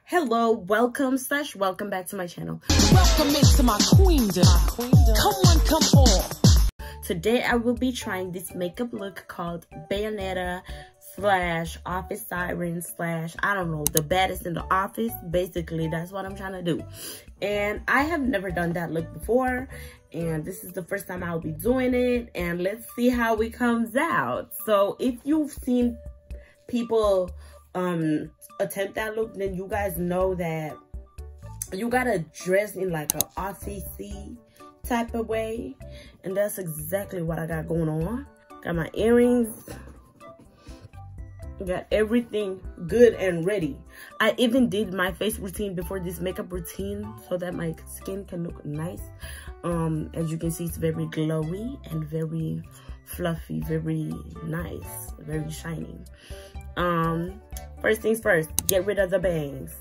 Hello, welcome back to my channel. Welcome into my queendom. Come on. Today I will be trying this makeup look called Bayonetta / office siren / I don't know, the baddest in the office. Basically, that's what I'm trying to do. And I have never done that look before, and this is the first time I'll be doing it, and let's see how it comes out. So if you've seen people attempt that look, then you guys know that you gotta dress in like a RCC type of way, and that's exactly what I got going on. Got my earrings, got everything good and ready. I even did my face routine before this makeup routine so that my skin can look nice. As you can see, it's very glowy and very fluffy, very nice, very shiny. First things first, get rid of the bangs.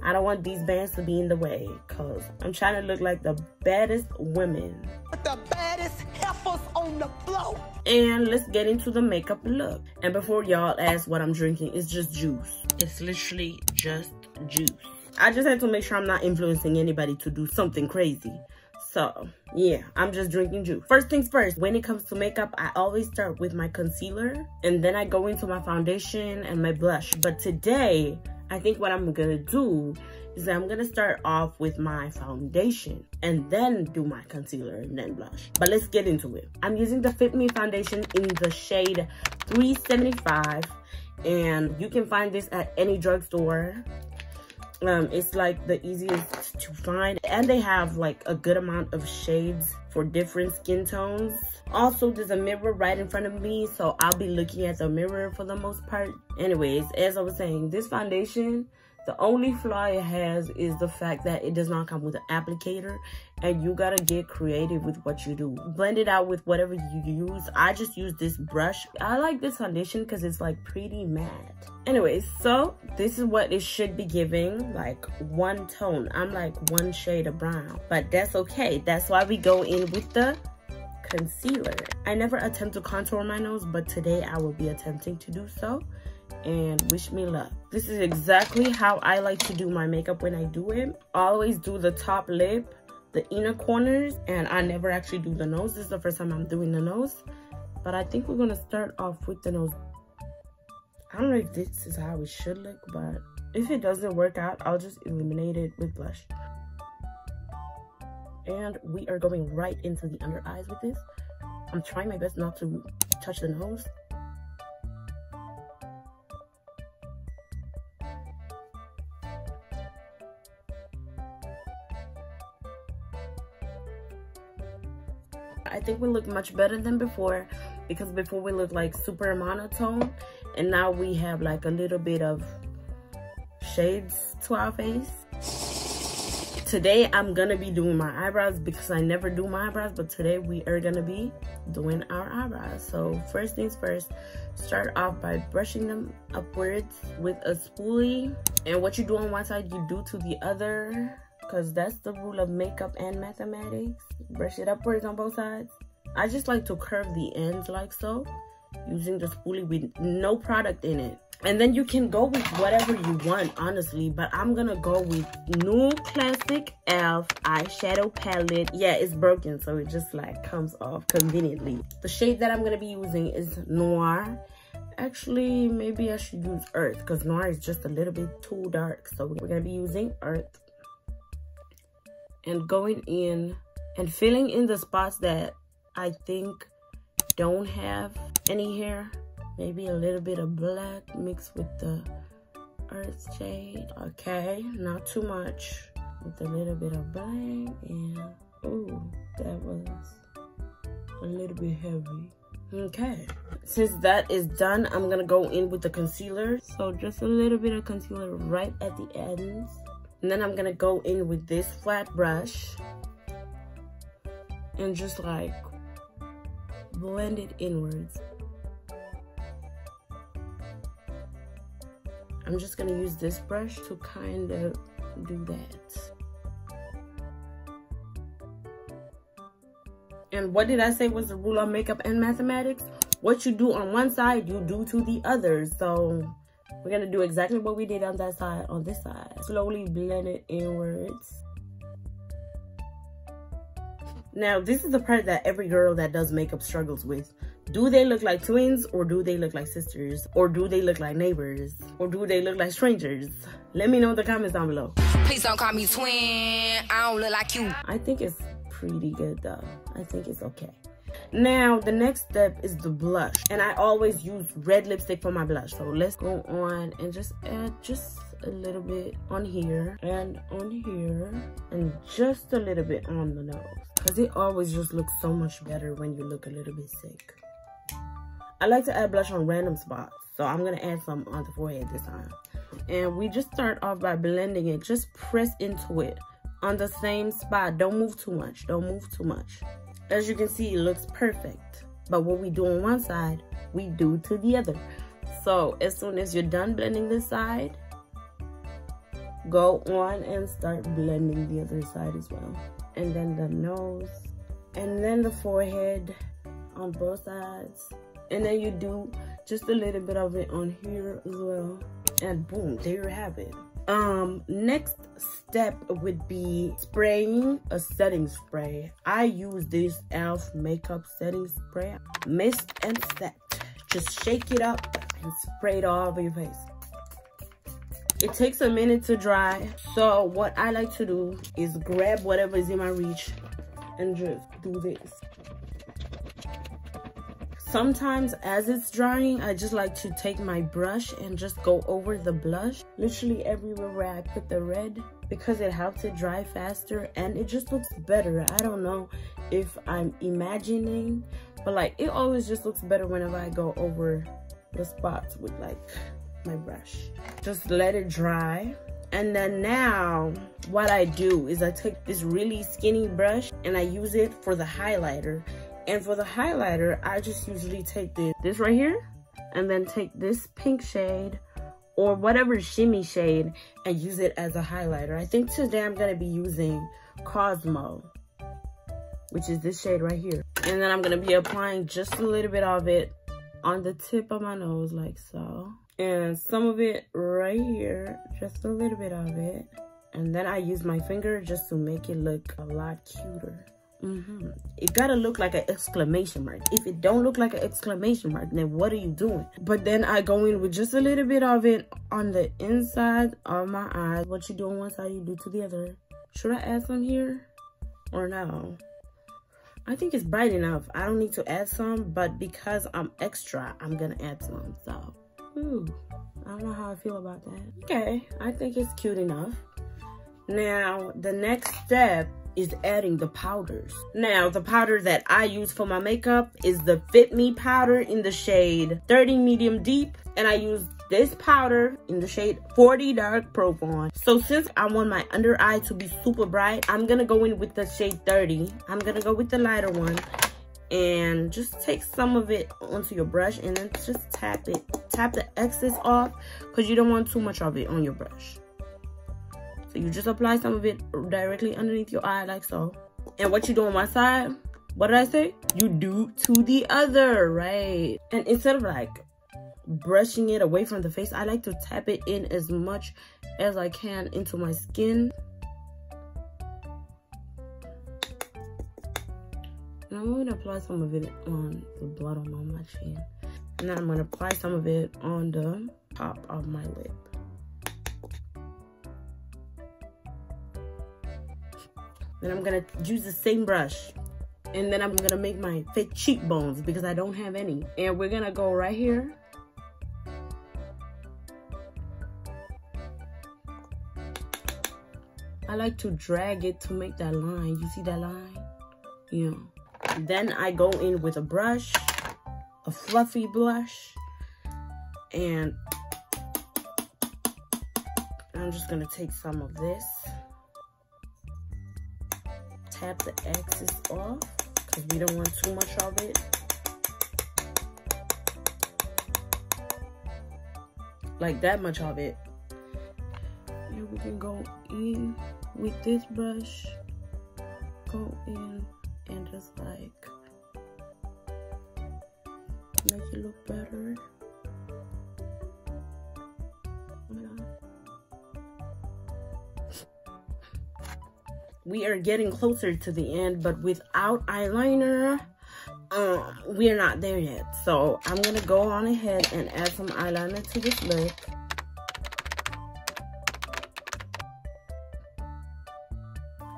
I don't want these bands to be in the way because I'm trying to look like the baddest women. With the baddest heifers on the floor. And let's get into the makeup look. And before y'all ask what I'm drinking, it's just juice. It's literally just juice. I just had to make sure I'm not influencing anybody to do something crazy. So, yeah, I'm just drinking juice. First things first, when it comes to makeup, I always start with my concealer. And then I go into my foundation and my blush. But today, I think what I'm going to do is that I'm going to start off with my foundation. And then do my concealer and then blush. But let's get into it. I'm using the Fit Me foundation in the shade 375. And you can find this at any drugstore. It's like the easiest to find, and they have like a good amount of shades for different skin tones. Also, there's a mirror right in front of me, so I'll be looking at the mirror for the most part. Anyways, as I was saying, this foundation, the only flaw it has is the fact that it does not come with an applicator, and you gotta get creative with what you do. Blend it out with whatever you use. I just use this brush. I like this foundation because it's like pretty matte. Anyways, so this is what it should be giving, like one tone. I'm like one shade of brown, but that's okay. That's why we go in with the concealer. I never attempt to contour my nose, but today I will be attempting to do so. And wish me luck. This is exactly how I like to do my makeup when I do it. I always do the top lip, the inner corners, and I never actually do the nose. This is the first time I'm doing the nose, but I think we're gonna start off with the nose. I don't know if this is how it should look, but if it doesn't work out, I'll just eliminate it with blush. And we are going right into the under eyes with this. I'm trying my best not to touch the nose. I think we look much better than before, because before we looked like super monotone, and now we have like a little bit of shades to our face. Today I'm gonna be doing my eyebrows because I never do my eyebrows, but today we are gonna be doing our eyebrows. So first things first, start off by brushing them upwards with a spoolie, and what you do on one side you do to the other, because that's the rule of makeup and mathematics. Brush it upwards on both sides. I just like to curve the ends like so, using the spoolie with no product in it. And then you can go with whatever you want, honestly, but I'm gonna go with new classic e.l.f. eyeshadow palette. Yeah, it's broken, so it just like comes off conveniently. The shade that I'm gonna be using is Noir. Actually, maybe I should use Earth, because Noir is just a little bit too dark. So we're gonna be using Earth. And going in and filling in the spots that I think don't have any hair. Maybe a little bit of black mixed with the Earth shade. Okay, not too much. With a little bit of black, and ooh, that was a little bit heavy. Okay, since that is done, I'm gonna go in with the concealer. So just a little bit of concealer right at the ends. And then I'm gonna go in with this flat brush and just like blend it inwards. I'm just gonna use this brush to kind of do that. And what did I say was the rule of makeup and mathematics? What you do on one side, you do to the other. So We're gonna do exactly what we did on that side, on this side. Slowly blend it inwards. Now, this is the part that every girl that does makeup struggles with. Do they look like twins, or do they look like sisters? Or do they look like neighbors? Or do they look like strangers? Let me know in the comments down below. Please don't call me twin. I don't look like you. I think it's pretty good though. I think it's okay. Now, the next step is the blush. And I always use red lipstick for my blush. So let's go on and just add just a little bit on here and on here. And just a little bit on the nose. Because it always just looks so much better when you look a little bit sick. I like to add blush on random spots. So I'm going to add some on the forehead this time. And we just start off by blending it. Just press into it on the same spot. Don't move too much. Don't move too much. As you can see, it looks perfect. But what we do on one side, we do to the other. So as soon as you're done blending this side, go on and start blending the other side as well. And then the nose. And then the forehead on both sides. And then you do just a little bit of it on here as well. And boom, there you have it. Next step would be spraying a setting spray. I use this e.l.f. makeup setting spray. Mist and set. Just shake it up and spray it all over your face. It takes a minute to dry. So what I like to do is grab whatever is in my reach and just do this. Sometimes as it's drying, I just like to take my brush and just go over the blush. Literally everywhere where I put the red, because it helps it dry faster and it just looks better. I don't know if I'm imagining, but like it always just looks better whenever I go over the spots with like my brush. Just let it dry. And then now what I do is I take this really skinny brush and I use it for the highlighter. And for the highlighter, I just usually take this right here and then take this pink shade or whatever shimmy shade and use it as a highlighter. I think today I'm going to be using Cosmo, which is this shade right here. And then I'm going to be applying just a little bit of it on the tip of my nose like so. And some of it right here, just a little bit of it. And then I use my finger just to make it look a lot cuter. It gotta look like an exclamation mark. If it don't look like an exclamation mark, then what are you doing? But then I go in with just a little bit of it on the inside of my eyes. What you do on one side, you do to the other. Should I add some here or no? I think it's bright enough. I don't need to add some, but because I'm extra, I'm gonna add some. So, I don't know how I feel about that. Okay, I think it's cute enough. Now, the next step is adding the powders. Now, the powder that I use for my makeup is the Fit Me powder in the shade 30 Medium Deep. And I use this powder in the shade 40 Dark Profond. So since I want my under eye to be super bright, I'm gonna go in with the shade 30. I'm gonna go with the lighter one. And just take some of it onto your brush and then just tap it. Tap the excess off because you don't want too much of it on your brush. So you just apply some of it directly underneath your eye like so. And what you do on one side, what did I say? You do to the other, right? And instead of like brushing it away from the face, I like to tap it in as much as I can into my skin. And I'm going to apply some of it on the bottom of my chin. And then I'm going to apply some of it on the top of my lip. Then I'm going to use the same brush. And then I'm going to make my fake cheekbones because I don't have any. And we're going to go right here. I like to drag it to make that line. You see that line? Yeah. Then I go in with a brush, a fluffy blush, and I'm just gonna take some of this, tap the excess off because we don't want too much of it. Like that much of it. And we can go in with this brush, go in and just like make it look better. we are getting closer to the end, but without eyeliner, we're not there yet. So I'm gonna go on ahead and add some eyeliner to this look.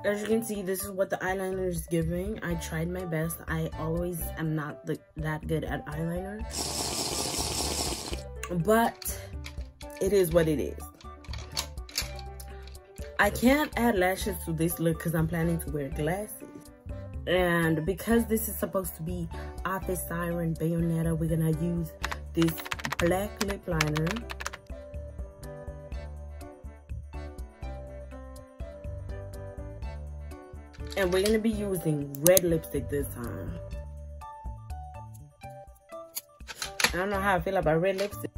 As you can see, this is what the eyeliner is giving. I tried my best. I always am not that good at eyeliner, but it is what it is. I can't add lashes to this look because I'm planning to wear glasses. And because this is supposed to be Office Siren Bayonetta, we're gonna use this black lip liner. And we're gonna be using red lipstick this time. I don't know how I feel about red lipstick.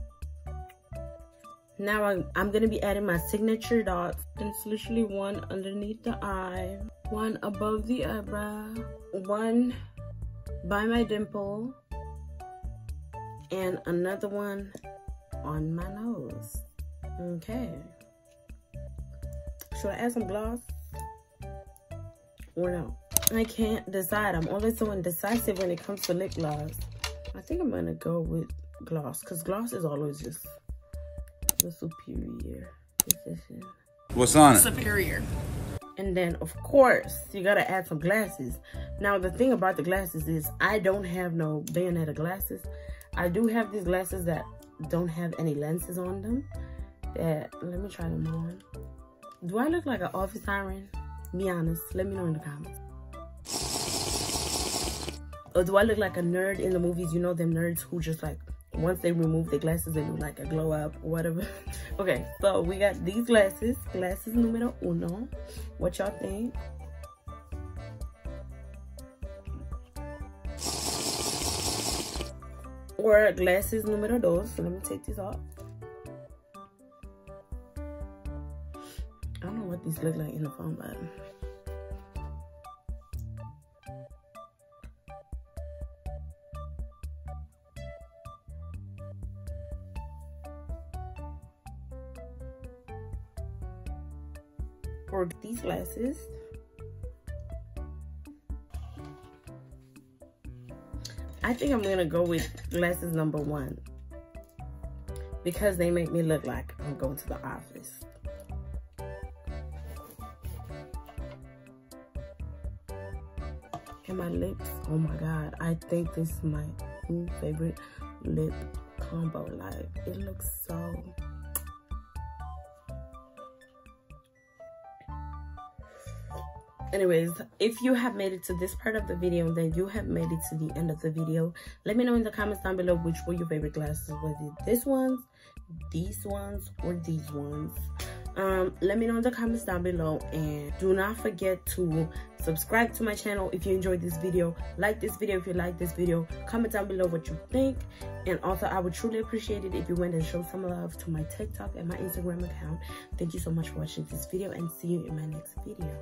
Now I'm gonna be adding my signature dots. And it's literally one underneath the eye, one above the eyebrow, one by my dimple, and another one on my nose. Okay. Should I add some gloss? Or no? I can't decide. I'm always so indecisive when it comes to lip gloss. I think I'm gonna go with gloss, because gloss is always just the superior position. What's on it? Superior. And then, of course, you gotta add some glasses. Now, the thing about the glasses is I don't have no Bayonetta glasses. I do have these glasses that don't have any lenses on them. Let me try them on. Do I look like an office siren? Be honest. Let me know in the comments. Or do I look like a nerd in the movies? You know them nerds who just like, once they remove their glasses, they do like a glow up or whatever. Okay, so we got these glasses. Glasses numero uno. What y'all think? Or glasses numero dos. So let me take these off. I don't know what these look like in the phone, but for these glasses, I think I'm gonna go with glasses number one because they make me look like I'm going to the office. And my lips, oh my god, I think this is my new favorite lip combo. Like, it looks so anyways, if you have made it to this part of the video, then you have made it to the end of the video. Let me know in the comments down below which were your favorite glasses. Was it this ones, these ones, or these ones? Let me know in the comments down below, and do not forget to subscribe to my channel if you enjoyed this video. Like this video if you like this video. Comment down below what you think, and also I would truly appreciate it if you went and showed some love to my TikTok and my Instagram account. Thank you so much for watching this video, and see you in my next video.